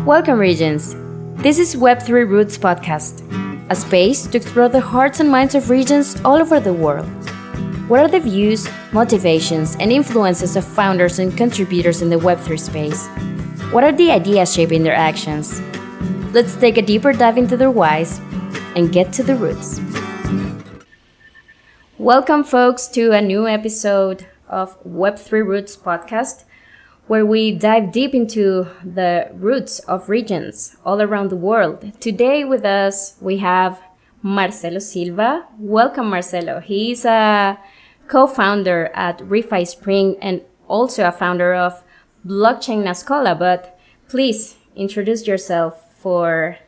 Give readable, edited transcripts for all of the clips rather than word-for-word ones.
Welcome, Regions. This is Web3 Roots Podcast, a space to explore the hearts and minds of regions all over the world. What are the views, motivations, and influences of founders and contributors in the Web3 space? What are the ideas shaping their actions? Let's take a deeper dive into their whys and get to the roots. Welcome, folks, to a new episode of Web3 Roots Podcast, where we dive deep into the roots of regions all around the world. Today with us, we have Marcelo Silva. Welcome, Marcelo. He's a co-founder at Refi Spring and also a founder of Blockchain Nascola. But please introduce yourself for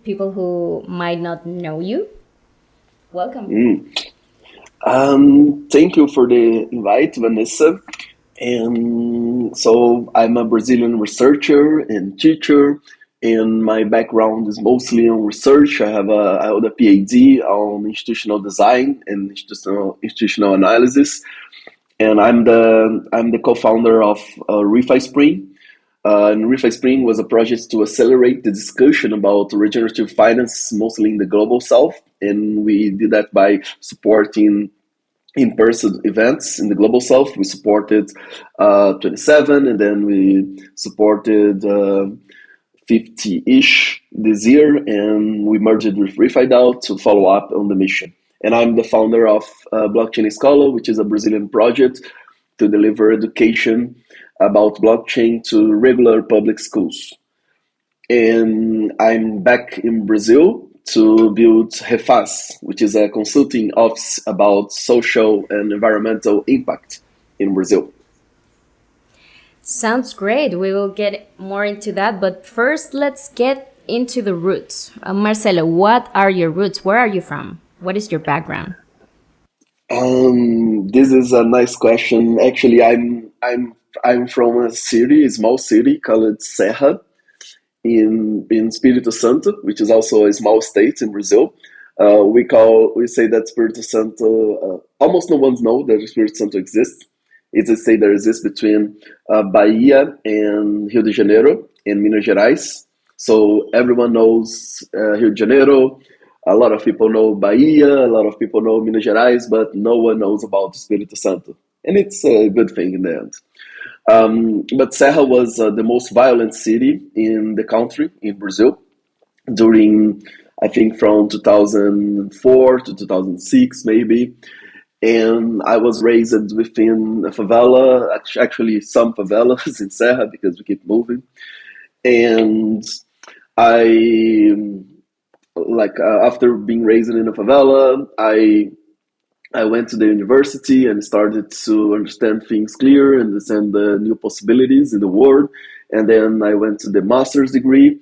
people who might not know you. Welcome. Thank you for the invite, Vanessa. And so I'm a Brazilian researcher and teacher, and my background is mostly on research. I hold a PhD on institutional design and institutional analysis, and I'm the co-founder of Refi Spring. And Refi Spring was a project to accelerate the discussion about regenerative finance, mostly in the global south, and we did that by supporting in-person events in the global south. We supported 27, and then we supported 50-ish this year, and we merged with RefiDAO to follow up on the mission. And I'm the founder of Blockchain Nascola, which is a Brazilian project to deliver education about blockchain to regular public schools. And I'm back in Brazil to build Refaz, which is a consulting office about social and environmental impact in Brazil. Sounds great. We will get more into that. But first, let's get into the roots. Marcelo, what are your roots? Where are you from? What is your background? This is a nice question. Actually, I'm from a small city called Serra, in Espírito Santo, which is also a small state in Brazil. We say that Espírito Santo, almost no one knows that Espírito Santo exists. It's a state that exists between Bahia and Rio de Janeiro and Minas Gerais. So everyone knows Rio de Janeiro. A lot of people know Bahia, a lot of people know Minas Gerais, but no one knows about Espírito Santo. And it's a good thing in the end. But Serra was the most violent city in the country, in Brazil, during, I think, from 2004 to 2006, maybe. And I was raised within a favela, actually some favelas in Serra, because we keep moving. And after being raised in a favela, I went to the university and started to understand things clear, understand the new possibilities in the world. And then I went to the master's degree,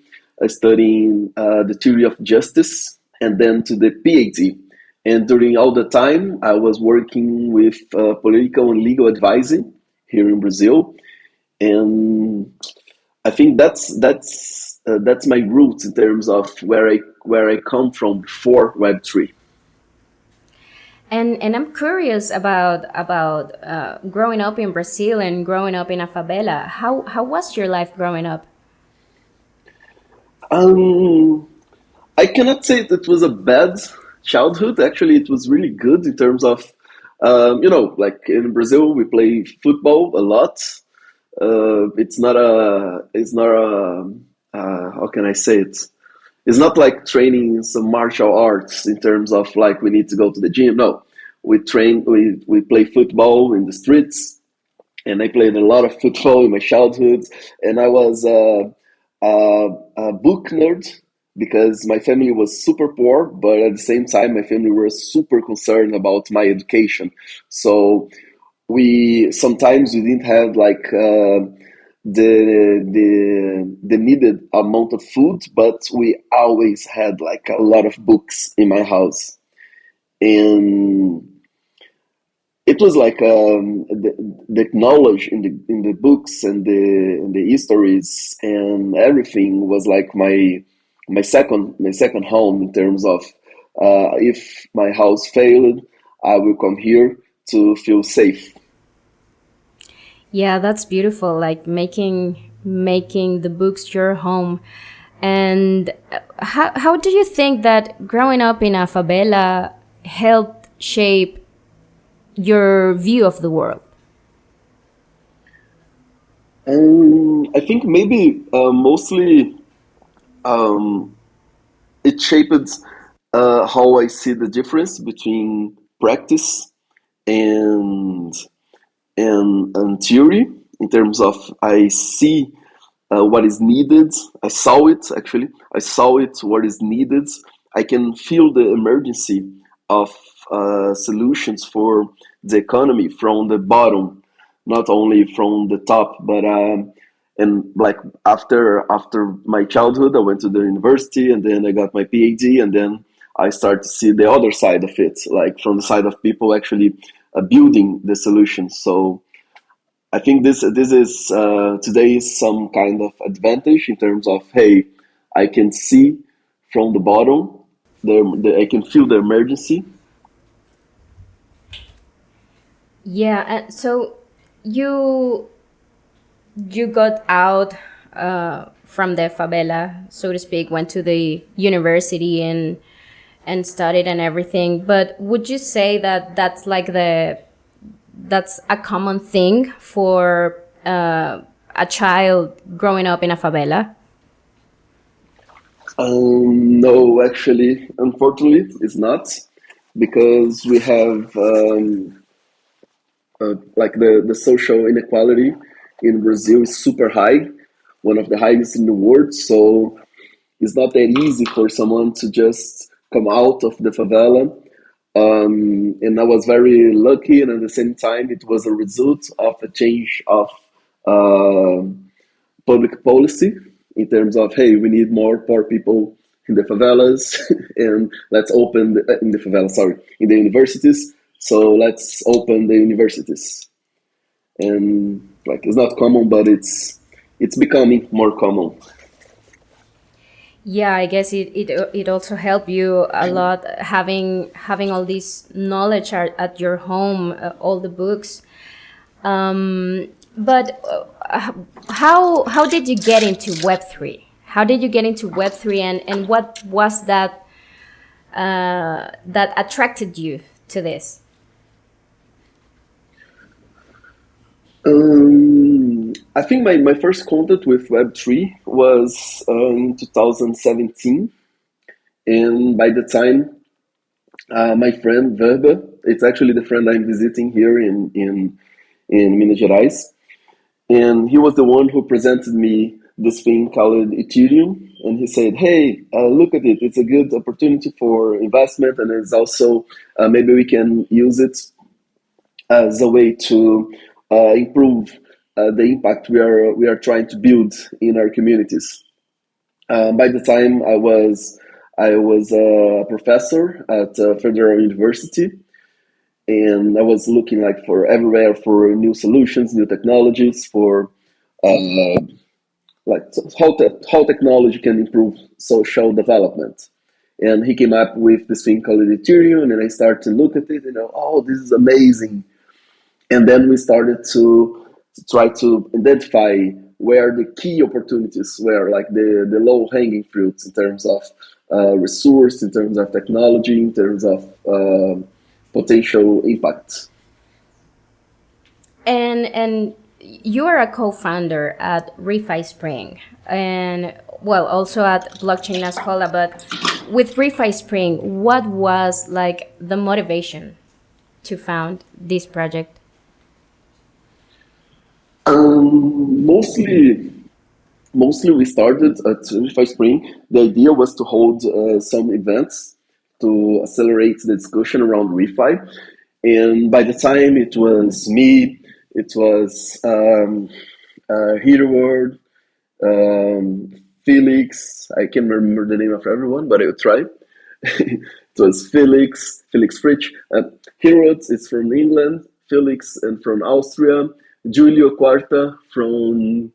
studying the theory of justice, and then to the PhD. And during all the time, I was working with political and legal advising here in Brazil. And I think that's my roots in terms of where I come from before Web3. And I'm curious about growing up in Brazil and growing up in a favela. How was your life growing up? I cannot say that it was a bad childhood. Actually, it was really good in terms of, like in Brazil, we play football a lot. It's not how can I say it? It's not like training some martial arts in terms of like we need to go to the gym. No, we play football in the streets, and I played a lot of football in my childhood. And I was a book nerd because my family was super poor, but at the same time, my family was super concerned about my education. So sometimes we didn't have like the needed amount of food, but we always had like a lot of books in my house. And it was like the knowledge in the books and the histories and everything was like my second home in terms of if my house failed, I will come here to feel safe. Yeah, that's beautiful. Like making making the books your home. And how do you think that growing up in a favela helped shape your view of the world? I think maybe mostly it shaped how I see the difference between practice and and theory in terms of I see what is needed. I saw it actually. I saw it what is needed. I can feel the emergency of solutions for the economy from the bottom, not only from the top. But and like after my childhood, I went to the university, and then I got my PhD, and then I start to see the other side of it, like from the side of people actually building the solutions. So I think this is today is some kind of advantage in terms of, hey, I can see from the bottom, I can feel the emergency. Yeah, and so you you got out from the favela, so to speak, went to the university and studied and everything. But would you say that that's a common thing for a child growing up in a favela? No, actually, unfortunately, it's not because we have like the social inequality in Brazil is super high, one of the highest in the world. So it's not that easy for someone to just come out of the favela. And I was very lucky, and at the same time, it was a result of a change of uh, public policy in terms of, hey, we need more poor people in the favelas, and let's open in the favelas, sorry, in the universities. So let's open the universities, and like it's not common, but it's becoming more common. Yeah, I guess it also helped you a lot having all this knowledge at your home, all the books. But how did you get into Web3? How did you get into Web3, and what was that that attracted you to this? I think my first contact with Web3 was in 2017. And by the time my friend Verba, it's actually the friend I'm visiting here in Minas Gerais, and he was the one who presented me this thing called Ethereum. And he said, "Hey, look at it. It's a good opportunity for investment, and it's also maybe we can use it as a way to improve the impact we are trying to build in our communities." By the time I was a professor at Federal University, and I was looking like for everywhere for new solutions, new technologies, for uh, like how technology can improve social development. And he came up with this thing called Ethereum, and I started to look at it, oh, this is amazing. And then we started to try to identify where the key opportunities were, like the low hanging fruits in terms of resource, in terms of technology, in terms of potential impact. And you are a co-founder at Refi Spring, and well, also at Blockchain La Escola. But with Refi Spring, what was like the motivation to found this project? Mostly we started at Unify Spring. The idea was to hold some events to accelerate the discussion around refi. And by the time it was me, it was Hero World, Felix. I can't remember the name of everyone, but I will try. It was Felix Fritsch. Heroes is from England, Felix and from Austria, Giulio Quarta from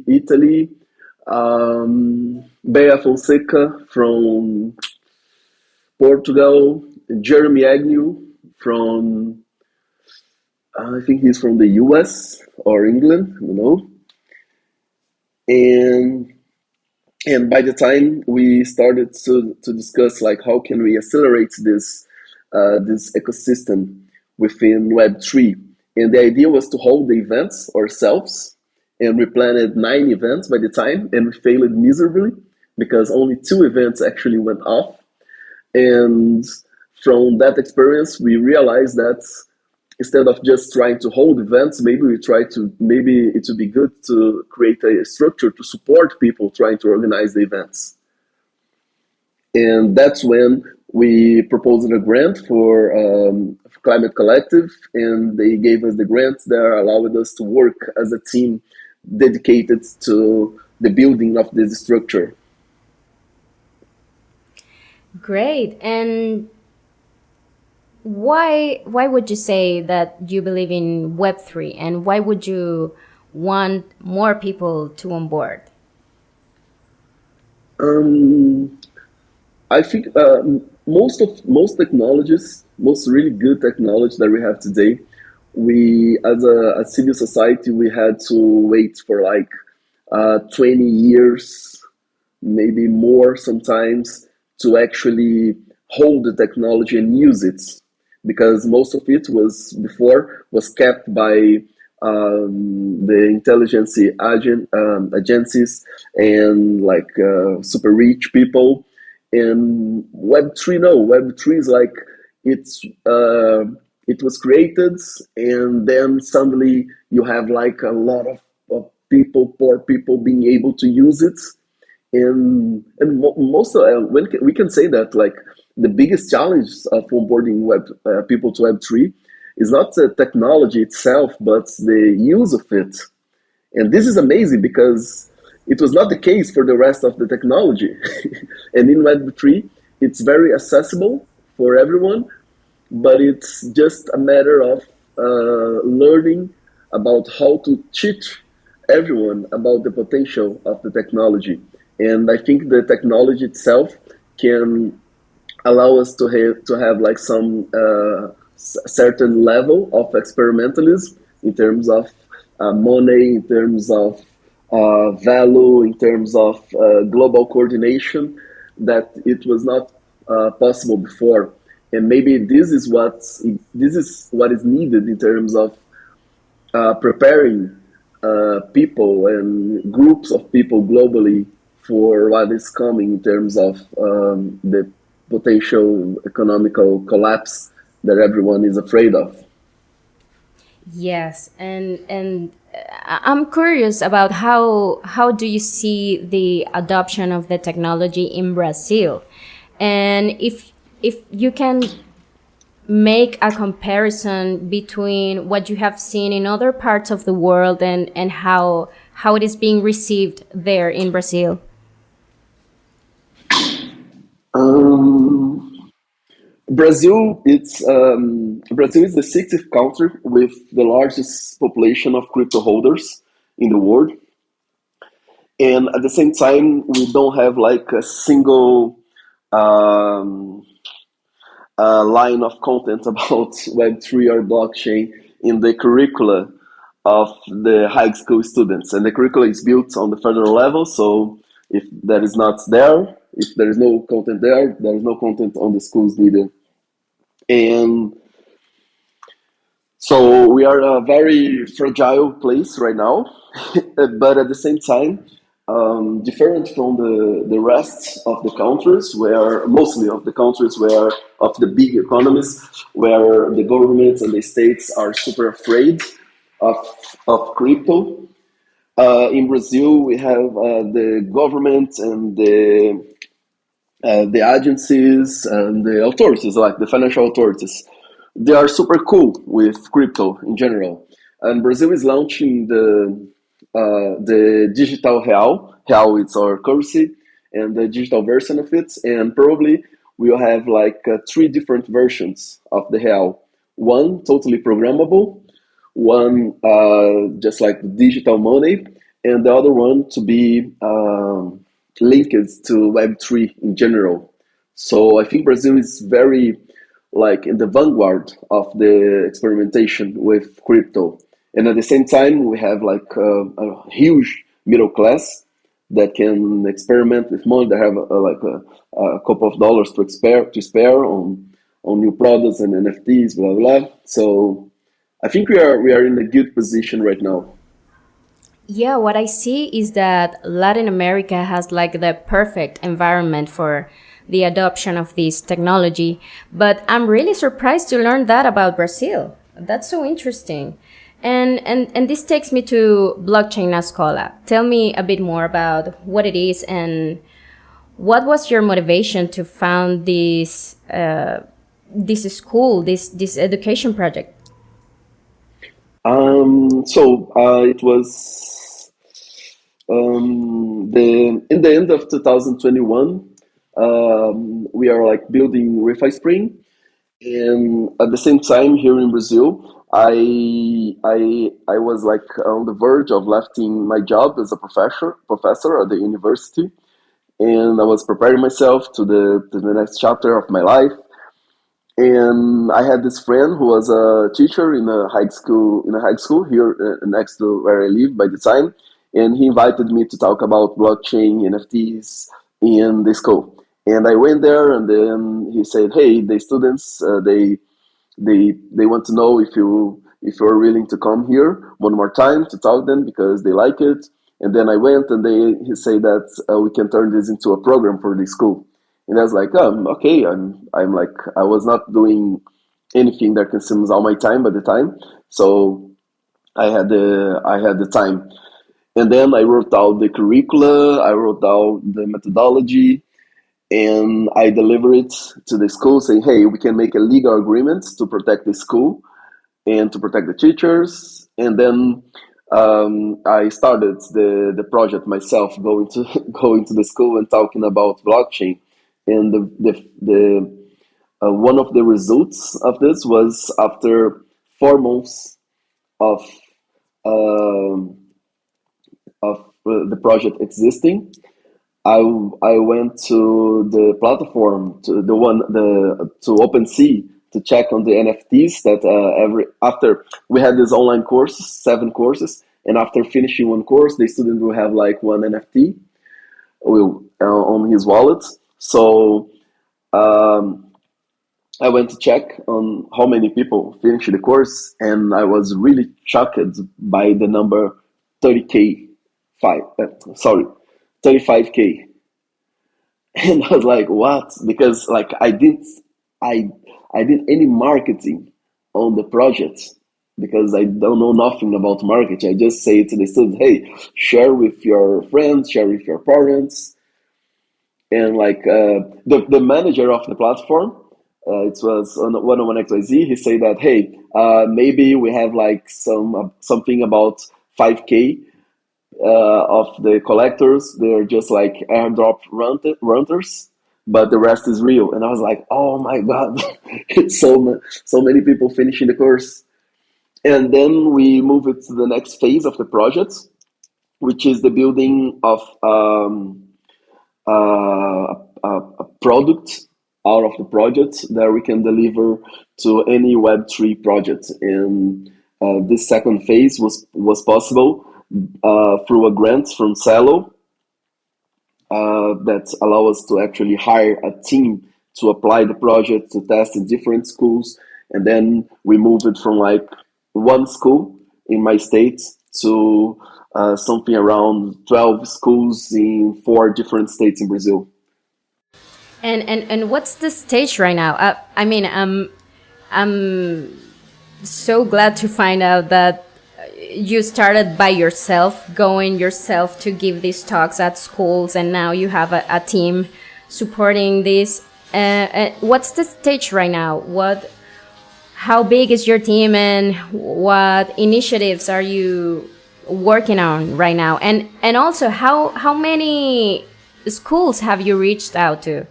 Italy, Bea Fonseca from Portugal, Jeremy Agnew from, I think he's from the US or England, I don't know. And by the time we started to discuss like how can we accelerate this ecosystem within Web3, and the idea was to hold the events ourselves, and we planned 9 events by the time, and we failed miserably because only 2 events actually went off. And from that experience, we realized that instead of just trying to hold events, maybe it would be good to create a structure to support people trying to organize the events. And that's when we proposed a grant for Climate Collective, and they gave us the grant that allowed us to work as a team dedicated to the building of this structure. Great. And why would you say that you believe in Web3, and why would you want more people to on board? Um, I think most technologies, most really good technology that we have today, we as a civil society we had to wait for like 20 years, maybe more sometimes, to actually hold the technology and use it, because most of it was before was kept by the intelligence agencies and like super rich people. And Web3, no, Web3 is like it's it was created, and then suddenly you have like a lot of people, poor people, being able to use it. And most when we can say that like the biggest challenge of onboarding web people to Web3 is not the technology itself, but the use of it. And this is amazing because it was not the case for the rest of the technology. And in Web3, it's very accessible for everyone, but it's just a matter of learning about how to teach everyone about the potential of the technology. And I think the technology itself can allow us to have like some certain level of experimentalism in terms of money, in terms of value, in terms of global coordination that it was not possible before. And maybe this is what is needed in terms of preparing people and groups of people globally for what is coming in terms of the potential economical collapse that everyone is afraid of. Yes, and I'm curious about how do you see the adoption of the technology in Brazil, and if you can make a comparison between what you have seen in other parts of the world, and how it is being received there in Brazil. Um, Brazil is the 60th country with the largest population of crypto holders in the world, and at the same time, we don't have like a single um, line of content about Web3 or blockchain in the curricula of the high school students. And the curricula is built on the federal level, so if that is not there, if there is no content there is no content on the schools neither. And so we are a very fragile place right now, but at the same time, different from the rest of the countries, where mostly of the countries where of the big economies, where the governments and the states are super afraid of of crypto. In Brazil, we have the government and the agencies and the authorities, like the financial authorities, they are super cool with crypto in general. And Brazil is launching the digital real. Real is our currency, and the digital version of it. And probably we'll have like 3 different versions of the real. One totally programmable, one just like digital money, and the other one to be linked to Web3 in general. So I think Brazil is very like in the vanguard of the experimentation with crypto. And at the same time, we have like a huge middle class that can experiment with money. They have a couple of dollars to spare on new products and NFTs, blah blah. So I think we are in a good position right now. Yeah, what I see is that Latin America has like the perfect environment for the adoption of this technology. But I'm really surprised to learn that about Brazil. That's so interesting. And this takes me to Blockchain na Escola. Tell me a bit more about what it is and what was your motivation to found this school, this education project? It was the in the end of 2021. We are like building Refi Spring, and at the same time here in Brazil, I was like on the verge of leaving my job as a professor at the university, and I was preparing myself to the next chapter of my life. And I had this friend who was a teacher in a high school here next to where I live by the time, and he invited me to talk about blockchain NFTs in the school. And I went there, and then he said, "Hey, the students they want to know if you are willing to come here one more time to talk them because they like it." And then I went, and he said that we can turn this into a program for the school. And I was like, okay. I'm like, I was not doing anything that consumes all my time at the time, so I had the time. And then I wrote out the curricula, I wrote out the methodology, and I delivered it to the school saying, hey, we can make a legal agreement to protect the school and to protect the teachers. And then I started the project myself, going to going to the school and talking about blockchain. And one of the results of this was after 4 months of um, of the project existing, I I went to the platform to the one the to OpenSea to check on the NFTs that every after we had this online courses, 7 courses, and after finishing one course, the student will have like one NFT on his wallet. So um, I went to check on how many people finished the course, and I was really shocked by the number 30K, sorry, 35K. And I was like, what? Because like I I did any marketing on the project because I don't know nothing about marketing. I just say to the students, hey, share with your friends, share with your parents, and like the manager of the platform, it was on 101XYZ. He said that, hey, maybe we have like something about 5K of the collectors. They're just like airdrop runters, but the rest is real. And I was like, oh my god, it's so many people finishing the course. And then we move it to the next phase of the project, which is the building of a product out of the project that we can deliver to any Web3 project. And this second phase was possible through a grant from Cello that allow us to actually hire a team to apply the project to test in different schools, and then we moved it from like one school in my state to something around 12 schools in 4 different states in Brazil. And what's the stage right now? I mean, I'm so glad to find out that you started by yourself, going yourself to give these talks at schools, and now you have a team supporting this. What's the stage right now? How big is your team, and what initiatives are you working on right now? And also, how many schools have you reached out to?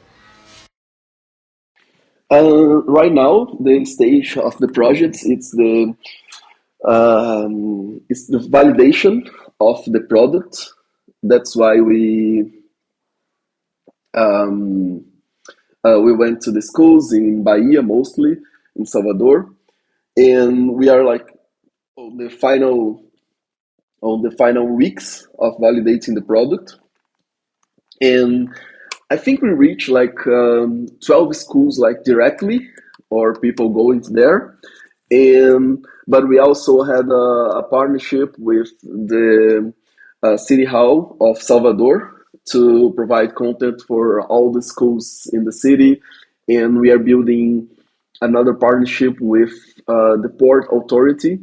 Right now, the stage of the project it's the validation of the product. That's why um, we went to the schools in Bahia, mostly in Salvador, and we are like on the final on the final weeks of validating the product. And I think we reach like 12 schools like directly, or people going there. And but we also had a partnership with the City Hall of Salvador to provide content for all the schools in the city, and we are building another partnership with the Port Authority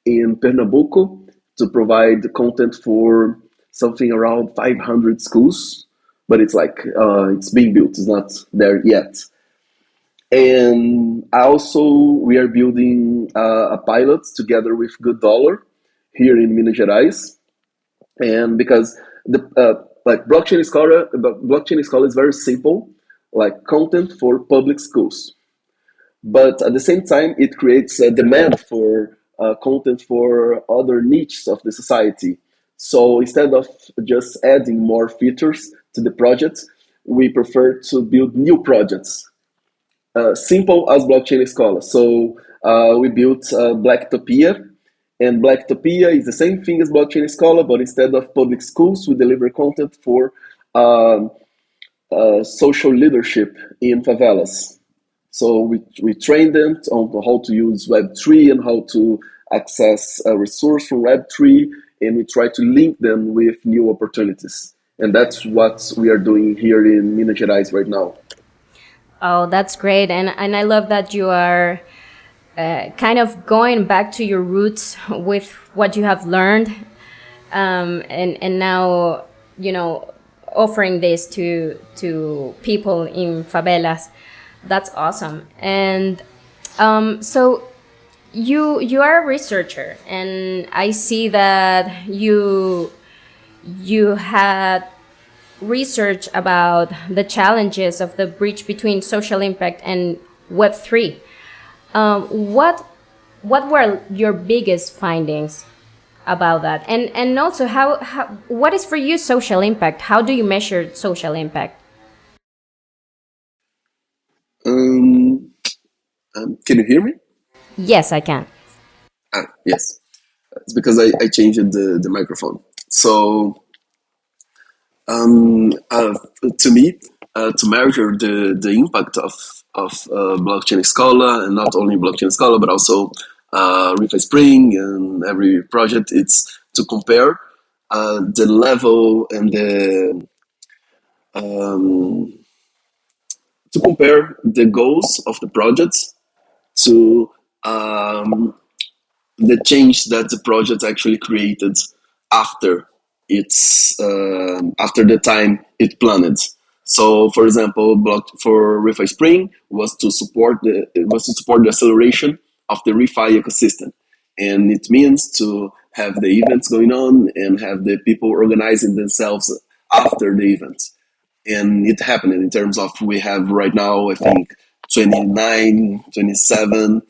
in Pernambuco to provide content for something around 500 schools, but it's like it's being built, it's not there yet. And also, we are building a pilot together with Good Dollar here in Minas Gerais. And because the like blockchain scholar is very simple, like content for public schools. But at the same time, it creates a demand for content for other niches of the society. So instead of just adding more features to the project, we prefer to build new projects simple as blockchain scholar. So we built Blacktopia, and Blacktopia is the same thing as blockchain scholar, but instead of public schools, we deliver content for um, social leadership in favelas. So we train them on how to use Web3 and how to access a resource from Web3, and we try to link them with new opportunities. And that's what we are doing here in Minas Gerais right now. Oh, that's great. And I love that you are kind of going back to your roots with what you have learned, and now, you know, offering this to people in favelas. That's awesome. And so you are a researcher, and I see that you had research about the challenges of the bridge between social impact and Web3. What were your biggest findings about that? And also, how what is for you social impact? How do you measure social impact? Um, can you hear me? Yes, I can. Yes. It's because I changed the microphone. So to me, to measure the impact of blockchain Scala, and not only blockchain Scala, but also Refi Spring and every project, it's to compare the level and the um, to compare the goals of the projects to the change that the project actually created after after the time it planned. So, for example, block for Refi Spring was to support the acceleration of the refi ecosystem, and it means to have the events going on and have the people organizing themselves after the events. And it happened in terms of we have right now, I think, 29, 27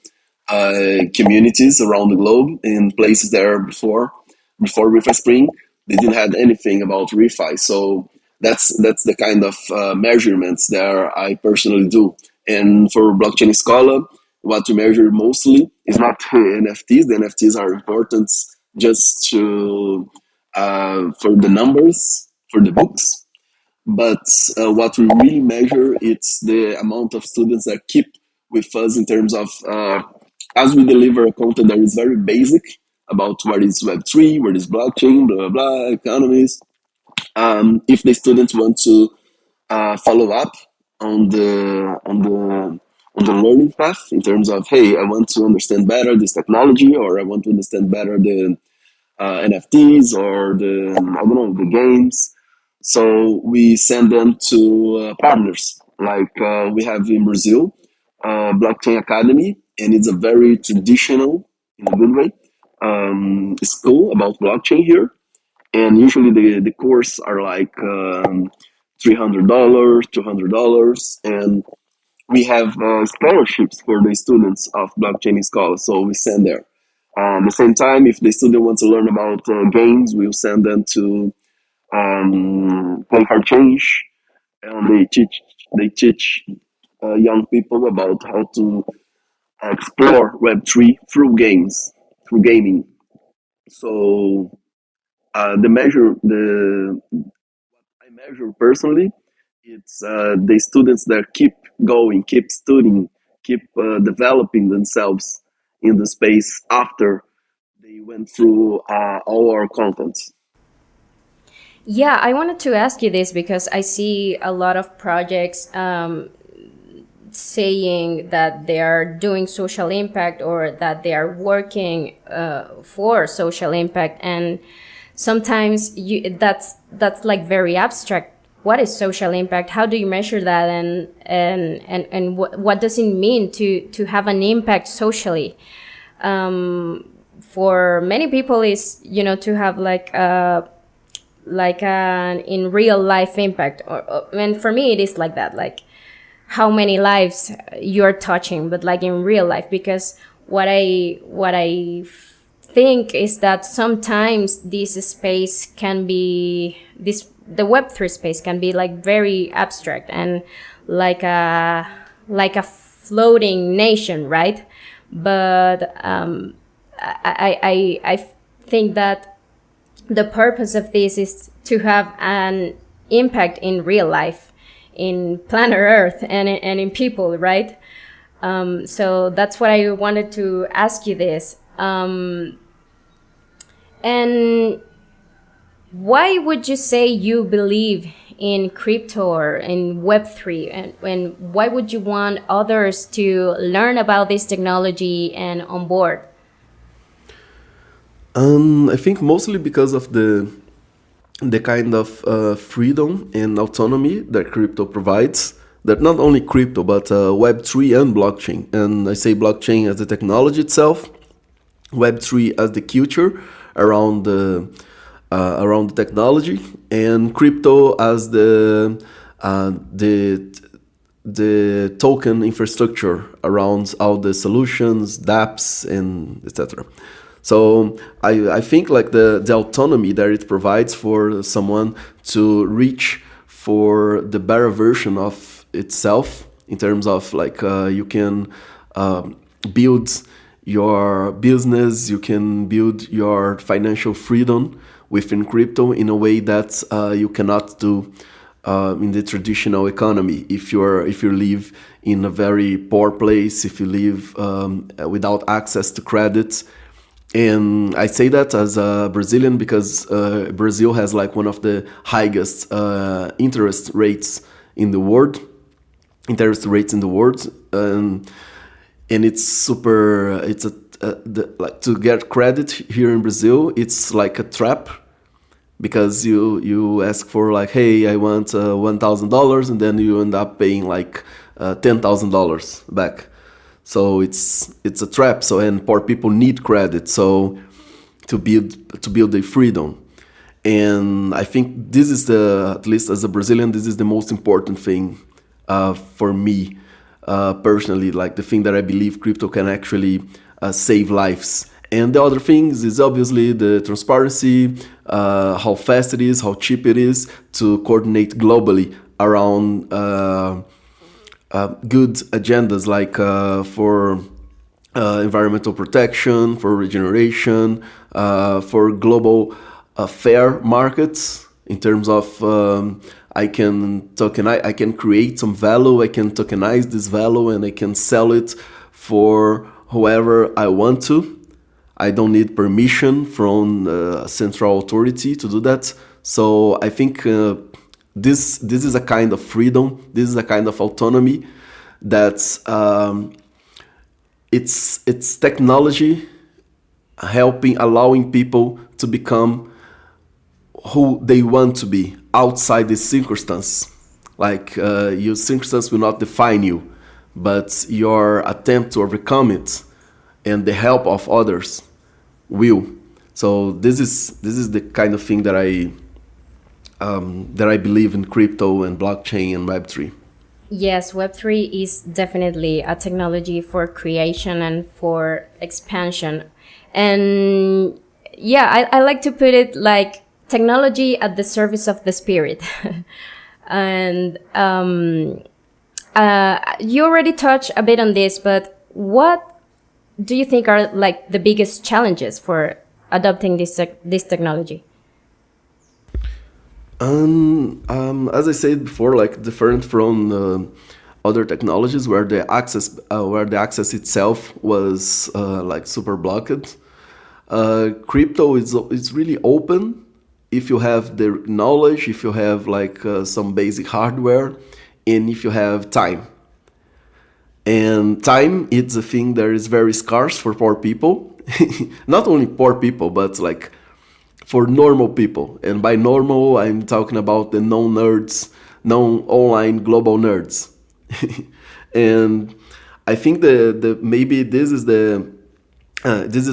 communities around the globe in places there before refi spring they didn't have anything about refi. So that's the kind of measurements that I personally do. And for blockchain scholar, what we measure mostly is not nfts. The nfts are important just to for the numbers for the books, but what we really measure it's the amount of students that keep with us in terms of as we deliver a content that is very basic about what is Web3, what is blockchain, blah blah blah, economies. If the students want to follow up on the learning path in terms of, hey, I want to understand better this technology, or I want to understand better the NFTs or the I don't know the games. So we send them to partners like we have in Brazil, Blockchain Academy, and it's a very traditional, in a good way, school about blockchain here. And usually the course are like $300, $200, and we have scholarships for the students of blockchain scholars, so we send there. At the same time, if the student wants to learn about games, we'll send them to Play for Change, and they teach young people about how to explore Web3 through games, through gaming. So the measure the I pleasure personally, it's the students that keep going, keep studying, keep developing themselves in the space after they went through all our contents. Yeah, I wanted to ask you this because I see a lot of projects saying that they are doing social impact or that they are working for social impact, and sometimes that's like very abstract. What is social impact? How do you measure that, and what does it mean to have an impact socially? For many people is, to have like an in real life impact, and for me it is like that, like how many lives you're touching, but like in real life. Because what I think is that sometimes the Web3 space can be like very abstract and like a floating nation, right? But I think that the purpose of this is to have an impact in real life, in planet Earth, and in people, right? So that's what I wanted to ask you this. And why would you say you believe in crypto or in Web3? And why would you want others to learn about this technology and on board? I think mostly because of the kind of freedom and autonomy that crypto provides. That not only crypto, but Web3 and blockchain. And I say blockchain as the technology itself, Web3 as the culture around the technology, and crypto as the token infrastructure around all the solutions, dApps, and etc. So I think like the autonomy that it provides for someone to reach for the better version of itself, in terms of like you can build your business, you can build your financial freedom within crypto in a way that you cannot do in the traditional economy. If you live in a very poor place, if you live without access to credit. And I say that as a Brazilian because Brazil has like one of the highest interest rates in the world. And it's super. Like to get credit here in Brazil, it's like a trap, because you ask for like, hey, I want $1,000, and then you end up paying like $10,000 back. So it's a trap. So, and poor people need credit so to build their freedom. And I think this is at least as a Brazilian, this is the most important thing for me personally. Like the thing that I believe crypto can actually save lives. And the other things is obviously the transparency, how fast it is, how cheap it is to coordinate globally around good agendas, like for environmental protection, for regeneration, for global fair markets, in terms of I can create some value, I can tokenize this value, and I can sell it for whoever I want to. I don't need permission from a central authority to do that. So I think this is a kind of freedom. This is a kind of autonomy that's it's technology allowing people to become who they want to be outside this circumstance. Like your circumstance will not define you, but your attempt to overcome it and the help of others will. So this is the kind of thing that I believe in crypto and blockchain and Web3. Yes, Web3 is definitely a technology for creation and for expansion. And yeah, I like to put it like technology at the service of the spirit. And you already touched a bit on this, but what do you think are like the biggest challenges for adopting this technology? As I said before, like different from other technologies where the access itself was like super blocked. Crypto is it's really open if you have the knowledge, if you have like some basic hardware, and if you have time. And time, it's a thing that is very scarce for poor people. Not only poor people, but like for normal people. And by normal, I'm talking about the non-nerds, non-online global nerds. And I think the maybe this is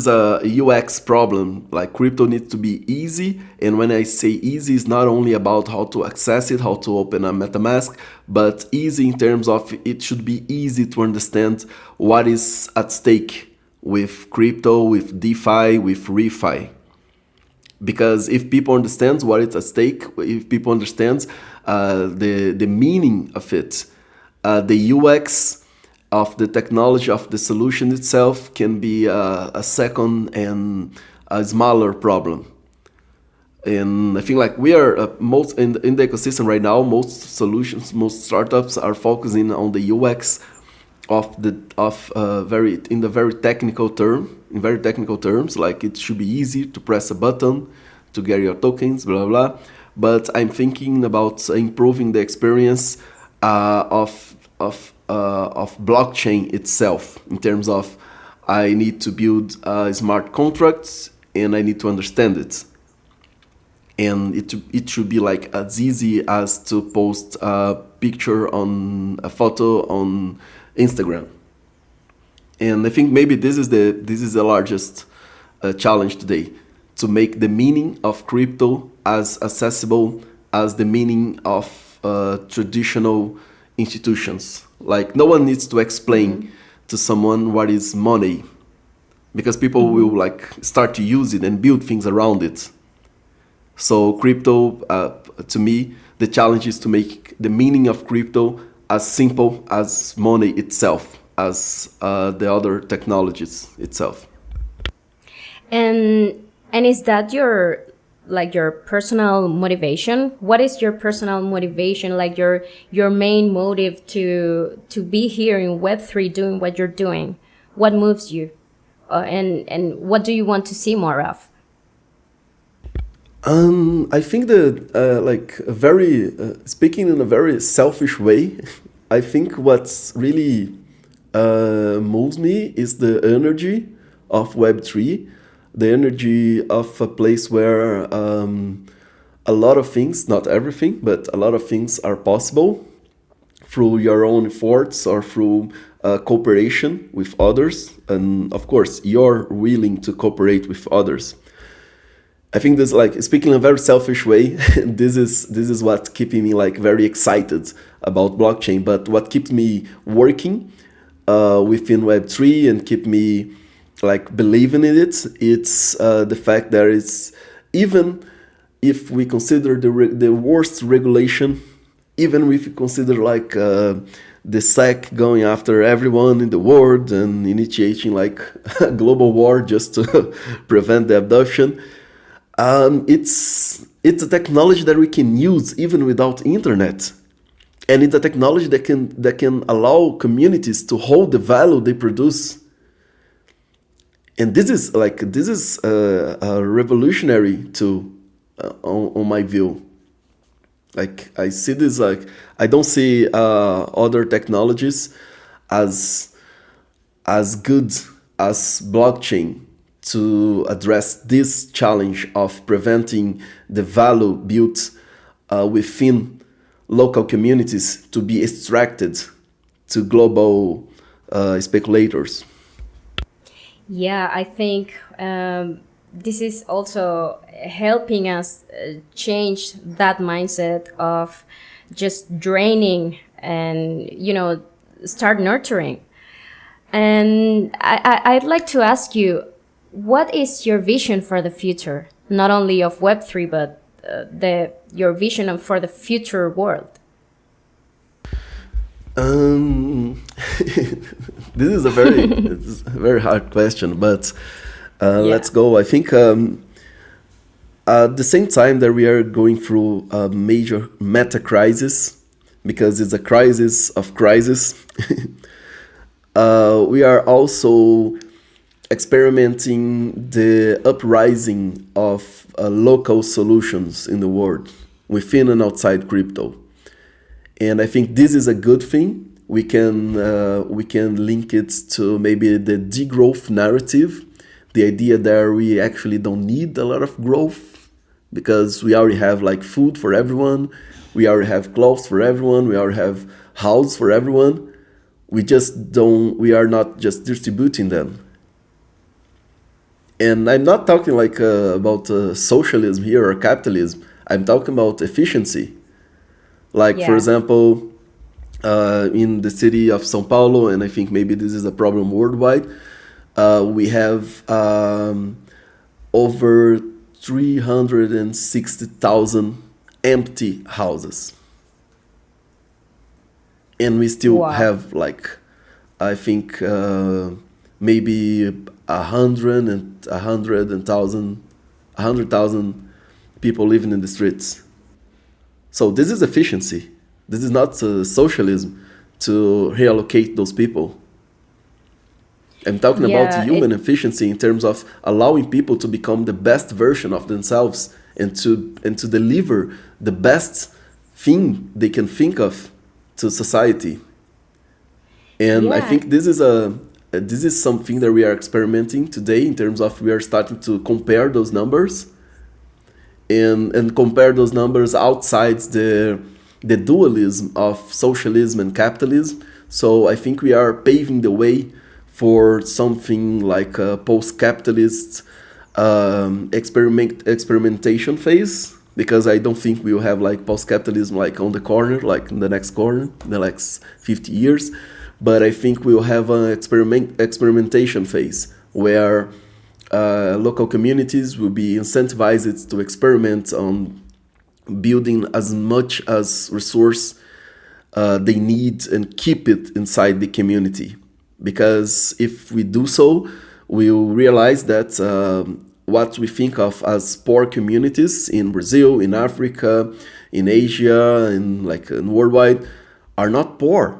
a UX problem. Like crypto needs to be easy, and when I say easy, it's not only about how to access it, how to open a MetaMask, but easy in terms of it should be easy to understand what is at stake with crypto, with DeFi, with ReFi. Because if people understand what is at stake, if people understand the meaning of it, the UX of the technology of the solution itself can be a second and a smaller problem. And I think like we are most in the ecosystem right now. Most solutions, most startups are focusing on the UX of very in the very technical term in very technical terms. Like it should be easy to press a button to get your tokens, blah blah. Blah. But I'm thinking about improving the experience of blockchain itself in terms of I need to build smart contracts and I need to understand it. And it should be like as easy as to post a picture on a photo on Instagram. And I think maybe this is the largest challenge today, to make the meaning of crypto as accessible as the meaning of traditional institutions. Like no one needs to explain to someone what is money, because people will like start to use it and build things around it. So crypto, to me, the challenge is to make the meaning of crypto as simple as money itself, as the other technologies itself. And is that your like your personal motivation? What is your personal motivation, like your main motive to be here in Web3 doing what you're doing? What moves you? And what do you want to see more of? I think that like a very speaking in a very selfish way, I think what's really moves me is the energy of Web3, the energy of a place where a lot of things, not everything, but a lot of things are possible through your own efforts or through cooperation with others. And of course, you're willing to cooperate with others. I think this, like speaking in a very selfish way, this is what keeping me like very excited about blockchain. But what keeps me working within Web3 and keep me like believing in it, it's the fact that it's, even if we consider the worst regulation, even if we consider like the SEC going after everyone in the world and initiating like a global war just to prevent the abduction. It's a technology that we can use even without internet, and it's a technology that can allow communities to hold the value they produce. And this is a revolutionary tool on my view. Like I see this, like I don't see other technologies as good as blockchain to address this challenge of preventing the value built within local communities to be extracted to global speculators. Yeah, I think this is also helping us change that mindset of just draining and, start nurturing. And I'd like to ask you, what is your vision for the future, not only of Web3, but your vision for the future world? This is a it's a very hard question, but let's go. I think At the same time that we are going through a major meta crisis, because it's a crisis of crisis, we are also experimenting the uprising of local solutions in the world within and outside crypto. And I think this is a good thing. We can link it to maybe the degrowth narrative, the idea that we actually don't need a lot of growth because we already have like food for everyone, we already have clothes for everyone, we already have house for everyone. We are not just distributing them. And I'm not talking like about socialism here or capitalism. I'm talking about efficiency. Like, for Yeah. example, in the city of São Paulo, and I think maybe this is a problem worldwide, we have over 360,000 empty houses. And we still Wow. have like, I think maybe 100,000 people living in the streets. So this is efficiency. This is not socialism to reallocate those people. I'm talking about Yeah, human efficiency in terms of allowing people to become the best version of themselves and to deliver the best thing they can think of to society. And I yeah, think this is something that we are experimenting today in terms of we are starting to compare those numbers and compare those numbers outside the dualism of socialism and capitalism. So I think we are paving the way for something like a post-capitalist experimentation phase, because I don't think we will have like post-capitalism like on the corner, like in the next corner, in the next 50 years. But I think we will have an experimentation phase where local communities will be incentivized to experiment on building as much as resource they need and keep it inside the community. Because if we do so, we'll realize that what we think of as poor communities in Brazil, in Africa, in Asia, and worldwide are not poor.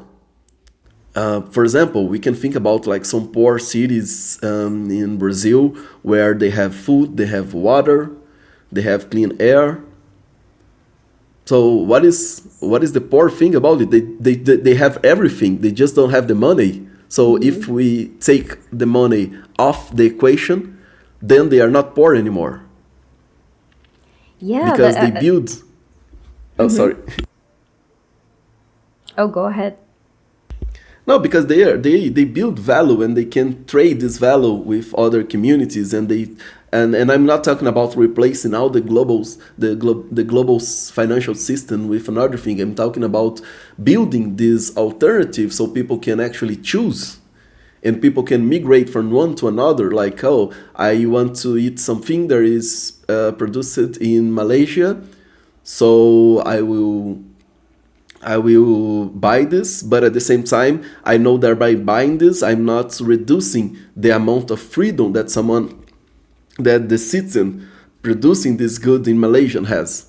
For example, we can think about like some poor cities in Brazil where they have food, they have water, they have clean air. So what is the poor thing about it? They have everything. They just don't have the money. So if we take the money off the equation, then they are not poor anymore yeah. because they build. Oh, sorry. Oh, go ahead. No, because they build value and they can trade this value with other communities, and and I'm not talking about replacing all the global financial system with another thing. I'm talking about building this alternative so people can actually choose and people can migrate from one to another. Like, oh, I want to eat something that is produced in Malaysia, so I will buy this, but at the same time, I know that by buying this, I'm not reducing the amount of freedom that the citizen producing this good in Malaysia has.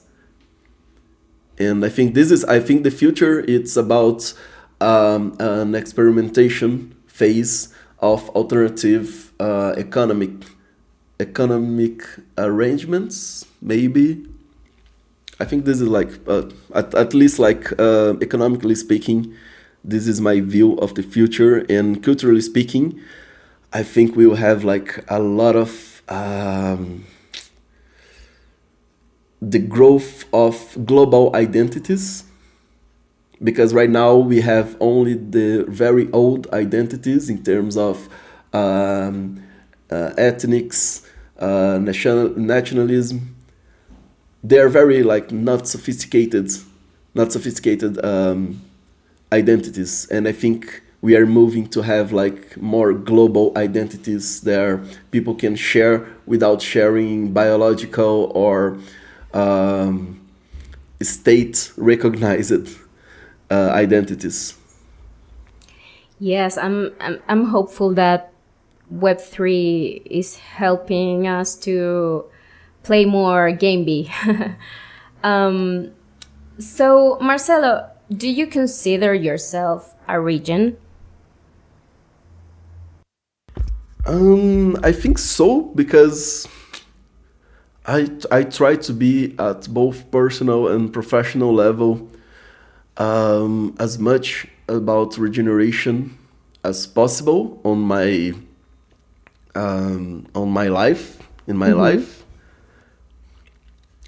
And I think the future, it's about an experimentation phase of alternative economic arrangements, maybe. I think this is like, at least like economically speaking, this is my view of the future. And culturally speaking, I think we will have like a lot of the growth of global identities, because right now we have only the very old identities in terms of ethnics, nationalism. They are very like not sophisticated identities, and I think we are moving to have like more global identities that people can share without sharing biological or um, state recognized identities. Yes, I'm hopeful that Web3 is helping us to play more game B. So, Marcelo, do you consider yourself a Regen? I think so because I try to be at both personal and professional level as much about regeneration as possible on my life in my life,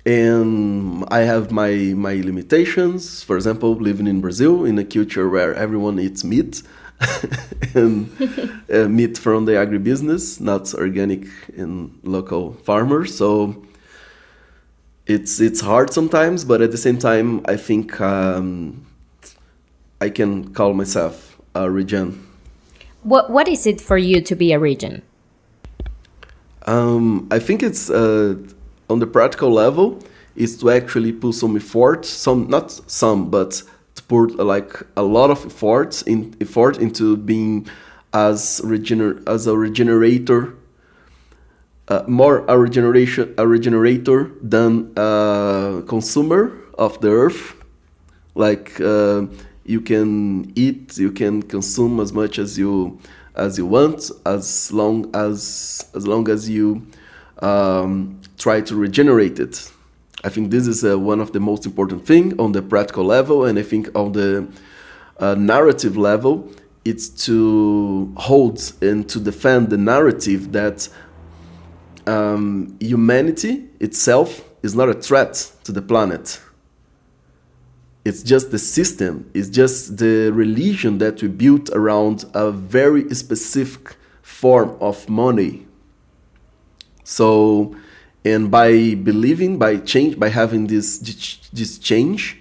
and I have my limitations. For example, living in Brazil in a culture where everyone eats meat and meat from the agribusiness, not organic and local farmers. So it's hard sometimes, but at the same time, I think I can call myself a regen. What is it for you to be a Regen? I think it's on the practical level is to actually put some effort, some not some, but to put like a lot of effort into being as a regenerator, more a regenerator than a consumer of the earth. Like you can eat, you can consume as much as you want, as long as you try to regenerate it. I think this is one of the most important thing on the practical level, and I think on the narrative level, it's to hold and to defend the narrative that humanity itself is not a threat to the planet. It's just the system, it's just the religion that we built around a very specific form of money. So, and by believing, by having this change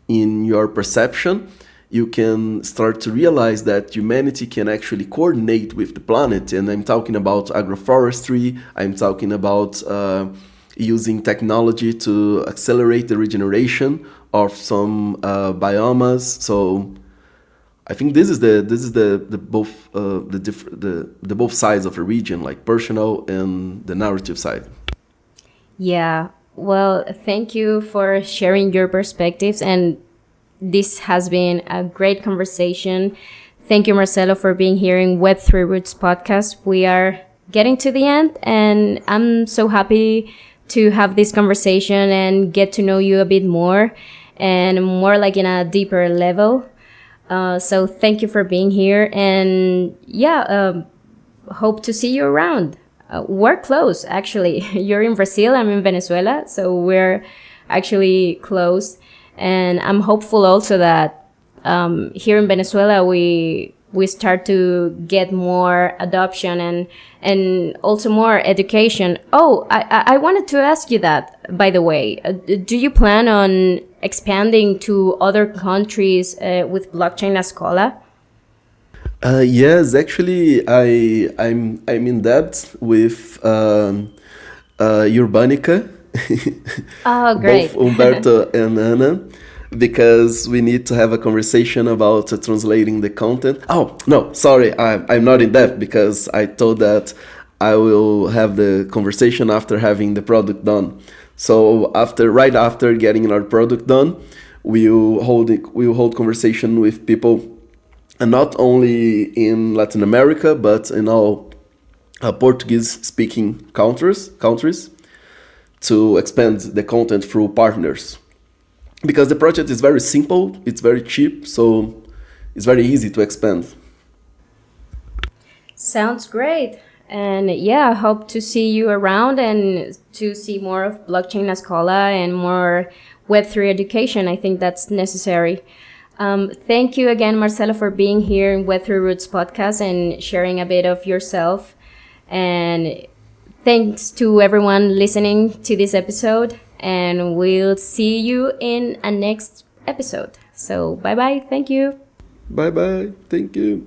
in your perception, you can start to realize that humanity can actually coordinate with the planet. And I'm talking about agroforestry, I'm talking about using technology to accelerate the regeneration of some biomas. So I think this is the both sides of a region, like personal and the narrative side. Yeah, well, thank you for sharing your perspectives, and this has been a great conversation. Thank you, Marcelo, for being here in Web3 Roots podcast. We are getting to the end, and I'm so happy to have this conversation and get to know you a bit more and more like in a deeper level. So thank you for being here, and hope to see you around. We're close, actually. You're in Brazil, I'm in Venezuela, so we're actually close. And I'm hopeful also that here in Venezuela we start to get more adoption and also more education. Oh, I wanted to ask you that, by the way. Do you plan on expanding to other countries with blockchain Escola? Yes, actually, I'm in debt with Urbanica, Oh, both great. Umberto and Anna, because we need to have a conversation about translating the content. Oh no, sorry, I'm not in debt because I told that I will have the conversation after having the product done. So right after getting our product done, we'll hold conversation with people, and not only in Latin America, but in all Portuguese-speaking countries to expand the content through partners. Because the project is very simple, it's very cheap, so it's very easy to expand. Sounds great. And yeah, I hope to see you around and to see more of blockchain Escola and more Web3 education. I think that's necessary. Thank you again, Marcelo, for being here in Web3 Roots podcast and sharing a bit of yourself. And thanks to everyone listening to this episode. And we'll see you in a next episode. So bye bye. Thank you. Bye bye. Thank you.